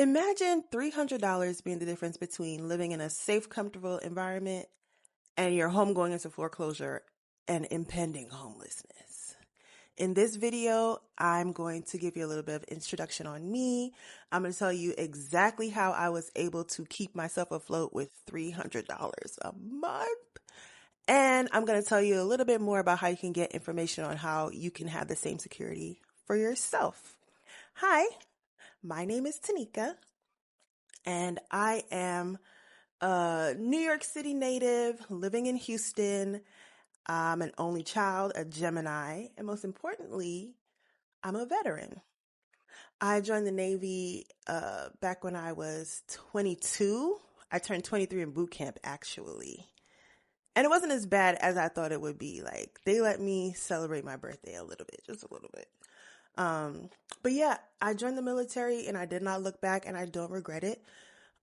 Imagine $300 being the difference between living in a safe, comfortable environment and your home going into foreclosure and impending homelessness. In this video, I'm going to give you a little bit of introduction on me. I'm going to tell you exactly how I was able to keep myself afloat with $300 a month. And I'm going to tell you a little bit more about how you can get information on how you can have the same security for yourself. Hi, my name is Tanika, and I am a New York City native living in Houston. I'm an only child, a Gemini, and most importantly, I'm a veteran. I joined the Navy back when I was 22. I turned 23 in boot camp, actually. And it wasn't as bad as I thought it would be. Like, they let me celebrate my birthday a little bit, just a little bit. But yeah, I joined the military and I did not look back, and I don't regret it.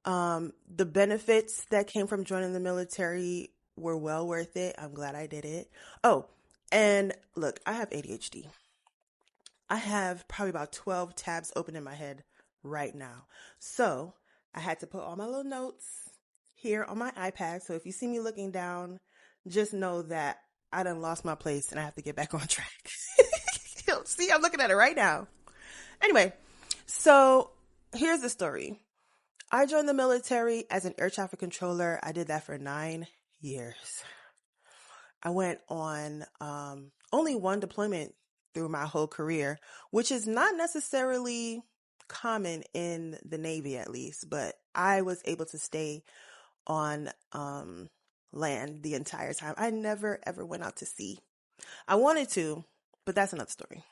The benefits that came from joining the military were well worth it. I'm glad I did it. Oh, and look, I have ADHD. I have probably about 12 tabs open in my head right now. So I had to put all my little notes here on my iPad. So if you see me looking down, just know that I done lost my place and I have to get back on track. See, I'm looking at it right now. Anyway, so here's the story. I joined the military as an air traffic controller. I did that for 9 years. I went on only one deployment through my whole career, which is not necessarily common in the Navy, at least, but I was able to stay on land the entire time. I never, ever went out to sea. I wanted to, but that's another story.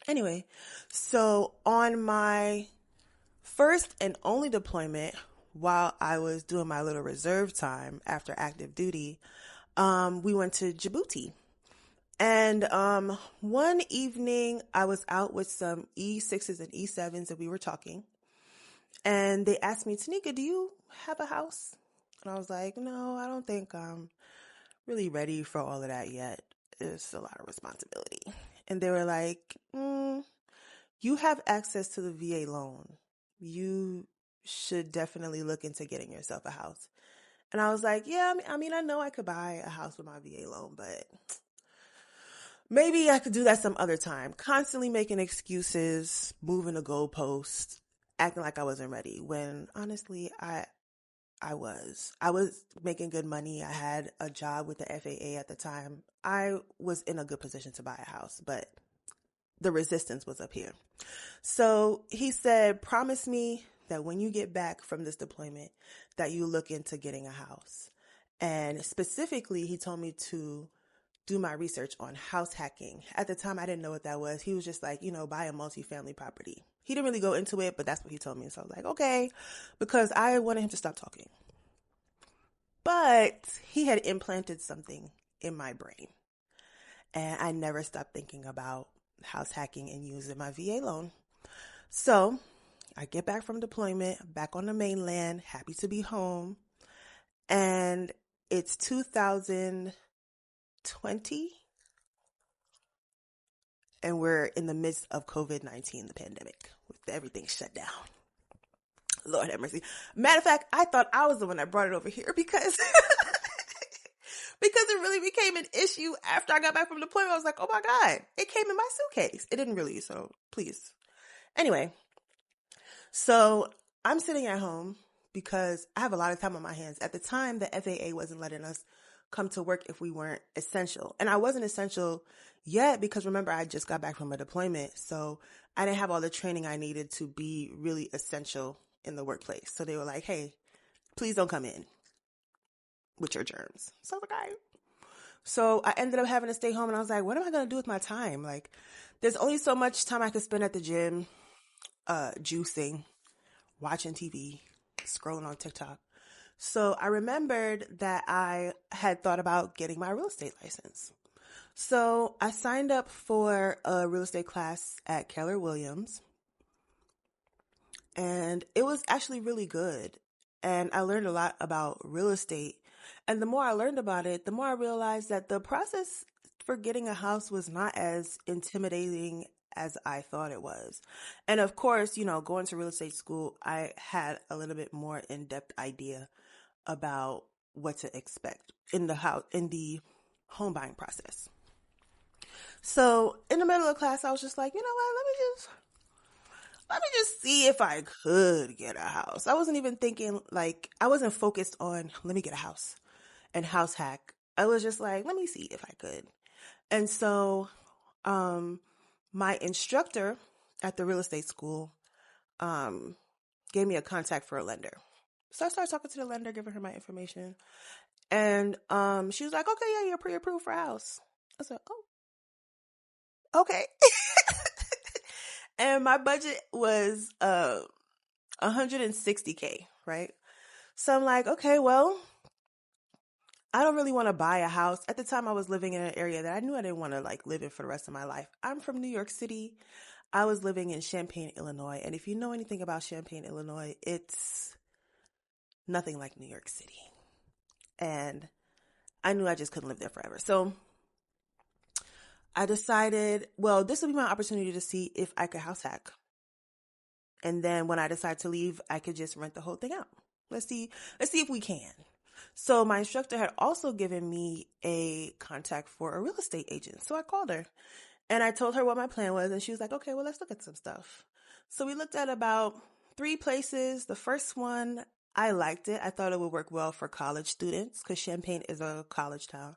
Anyway, so on my first and only deployment, while I was doing my little reserve time after active duty, we went to Djibouti. And one evening, I was out with some E6s and E7s and we were talking. And they asked me, Tanika, do you have a house? And I was like, no, I don't think I'm really ready for all of that yet. It's a lot of responsibility. And they were like, you have access to the VA loan. You should definitely look into getting yourself a house. And I was like, yeah, I mean, I know I could buy a house with my VA loan, but maybe I could do that some other time. Constantly making excuses, moving the goalposts, acting like I wasn't ready, when honestly, I was making good money. I had a job with the FAA at the time. I was in a good position to buy a house, but the resistance was up here. So he said, promise me that when you get back from this deployment, that you look into getting a house. And specifically, he told me to do my research on house hacking. At the time, I didn't know what that was. He was just like, buy a multifamily property. He didn't really go into it, but that's what he told me. So I was like, okay, because I wanted him to stop talking. But he had implanted something in my brain. And I never stopped thinking about house hacking and using my VA loan. So I get back from deployment, back on the mainland, happy to be home. And it's 2020. And we're in the midst of COVID-19, the pandemic, with everything shut down. Lord have mercy. Matter of fact, I thought I was the one that brought it over here because it really became an issue after I got back from deployment. I was like, oh my God, it came in my suitcase. It didn't really, so please. Anyway, so I'm sitting at home because I have a lot of time on my hands. At the time, the FAA wasn't letting us come to work if we weren't essential. And I wasn't essential yet because remember, I just got back from a deployment. So I didn't have all the training I needed to be really essential in the workplace. So they were like, hey, please don't come in with your germs. So I was like, all right. So I ended up having to stay home and I was like, what am I going to do with my time? Like, there's only so much time I could spend at the gym, juicing, watching TV, scrolling on TikTok. So I remembered that I had thought about getting my real estate license. So I signed up for a real estate class at Keller Williams. And it was actually really good. And I learned a lot about real estate. And the more I learned about it, the more I realized that the process for getting a house was not as intimidating as I thought it was. And of course, going to real estate school, I had a little bit more in-depth idea about what to expect in the home buying process. So in the middle of class, I was just like, you know what, let me just see if I could get a house. I wasn't even thinking, like, I wasn't focused on, let me get a house and house hack. I was just like, let me see if I could. And so, my instructor at the real estate school, gave me a contact for a lender. So I started talking to the lender, giving her my information. And, she was like, okay, yeah, you're pre-approved for a house. I said, oh, okay. And my budget was, $160K, right? So I'm like, okay, well, I don't really want to buy a house. At the time, I was living in an area that I knew I didn't want to like live in for the rest of my life. I'm from New York City. I was living in Champaign, Illinois. And if you know anything about Champaign, Illinois, it's nothing like New York City. And I knew I just couldn't live there forever. So I decided, well, this would be my opportunity to see if I could house hack. And then when I decide to leave, I could just rent the whole thing out. Let's see if we can. So my instructor had also given me a contact for a real estate agent. So I called her and I told her what my plan was. And she was like, okay, well, let's look at some stuff. So we looked at about 3 places. The first one, I liked it. I thought it would work well for college students because Champaign is a college town.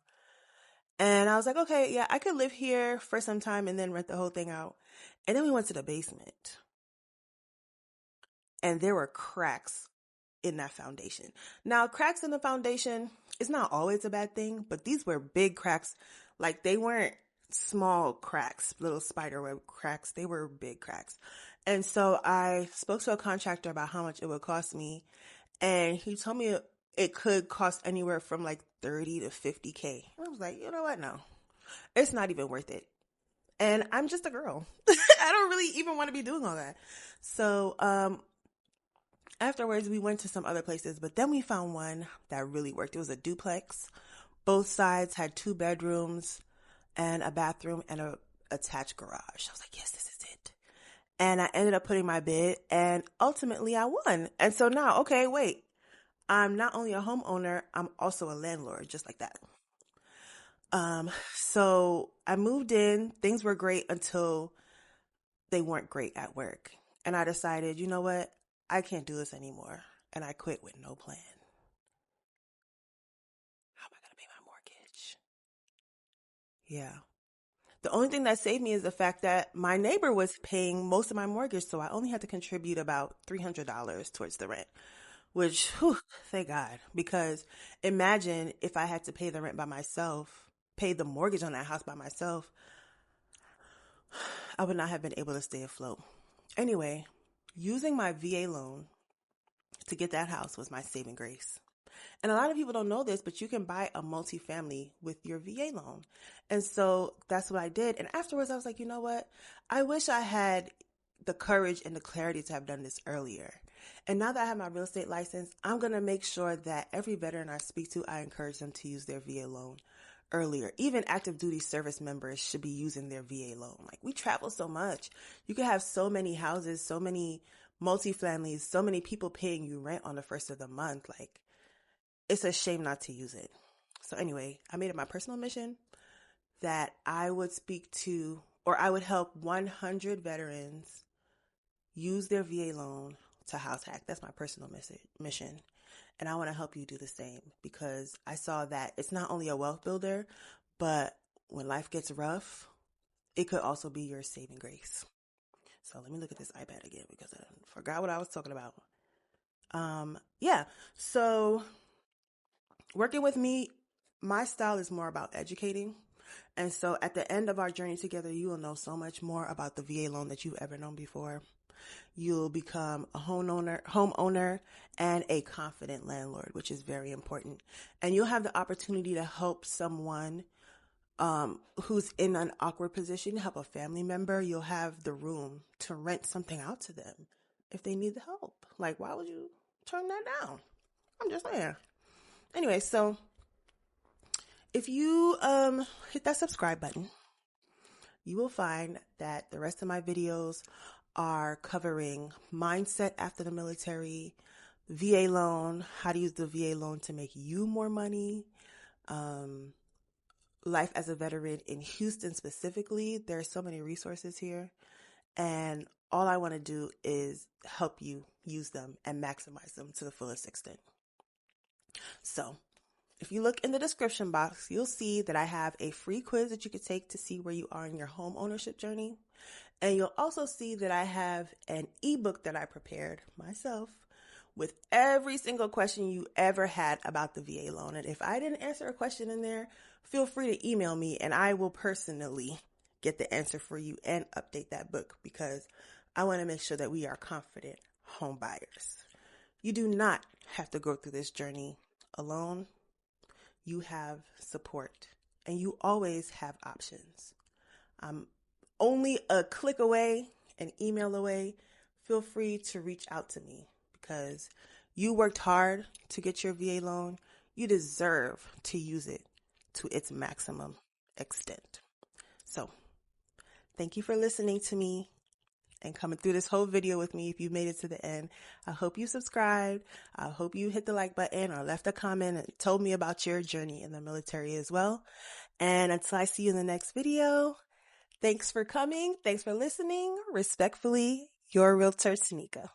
And I was like, okay, yeah, I could live here for some time and then rent the whole thing out. And then we went to the basement. And there were cracks in that foundation. Now, cracks in the foundation is not always a bad thing, but these were big cracks. Like, they weren't small cracks, little spiderweb cracks. They were big cracks. And so I spoke to a contractor about how much it would cost me. And he told me it could cost anywhere from like 30 to 50K. And I was like, you know what? No, it's not even worth it. And I'm just a girl. I don't really even want to be doing all that. So, afterwards, we went to some other places, but then we found one that really worked. It was a duplex. Both sides had 2 bedrooms and a bathroom and a attached garage. I was like, yes, this is it. And I ended up putting my bid, and ultimately I won. And so now, okay, wait. I'm not only a homeowner, I'm also a landlord, just like that. So I moved in. Things were great until they weren't great at work. And I decided, you know what? I can't do this anymore. And I quit with no plan. How am I going to pay my mortgage? Yeah. The only thing that saved me is the fact that my neighbor was paying most of my mortgage. So I only had to contribute about $300 towards the rent, which, whew, thank God. Because imagine if I had to pay the rent by myself, pay the mortgage on that house by myself, I would not have been able to stay afloat. Anyway, using my VA loan to get that house was my saving grace. And a lot of people don't know this, but you can buy a multifamily with your VA loan. And so that's what I did. And afterwards, I was like, you know what? I wish I had the courage and the clarity to have done this earlier. And now that I have my real estate license, I'm going to make sure that every veteran I speak to, I encourage them to use their VA loan earlier. Even active duty service members should be using their VA loan. Like, we travel so much. You could have so many houses, so many multifamilies, so many people paying you rent on the first of the month. Like, it's a shame not to use it. So anyway, I made it my personal mission that I would speak to, or I would help 100 veterans use their VA loan to house hack. That's my personal mission. And I want to help you do the same, because I saw that it's not only a wealth builder, but when life gets rough, it could also be your saving grace. So let me look at this iPad again because I forgot what I was talking about. Yeah. So working with me, my style is more about educating. And so at the end of our journey together, you will know so much more about the VA loan that you've ever known before. You'll become a homeowner and a confident landlord, which is very important. And you'll have the opportunity to help someone who's in an awkward position, help a family member. You'll have the room to rent something out to them if they need the help. Like, why would you turn that down? I'm just saying. Anyway, so if you hit that subscribe button, you will find that the rest of my videos are covering mindset after the military, VA loan, how to use the VA loan to make you more money, life as a veteran in Houston specifically. There are so many resources here, and all I want to do is help you use them and maximize them to the fullest extent. So if you look in the description box, you'll see that I have a free quiz that you could take to see where you are in your home ownership journey. And you'll also see that I have an ebook that I prepared myself with every single question you ever had about the VA loan. And if I didn't answer a question in there, feel free to email me and I will personally get the answer for you and update that book, because I want to make sure that we are confident home buyers. You do not have to go through this journey alone. You have support and you always have options. I'm only a click away, an email away. Feel free to reach out to me, because you worked hard to get your VA loan. You deserve to use it to its maximum extent. So thank you for listening to me and coming through this whole video with me. If you made it to the end, I hope you subscribed. I hope you hit the like button or left a comment and told me about your journey in the military as well. And until I see you in the next video, thanks for coming. Thanks for listening. Respectfully, your realtor, Tanika.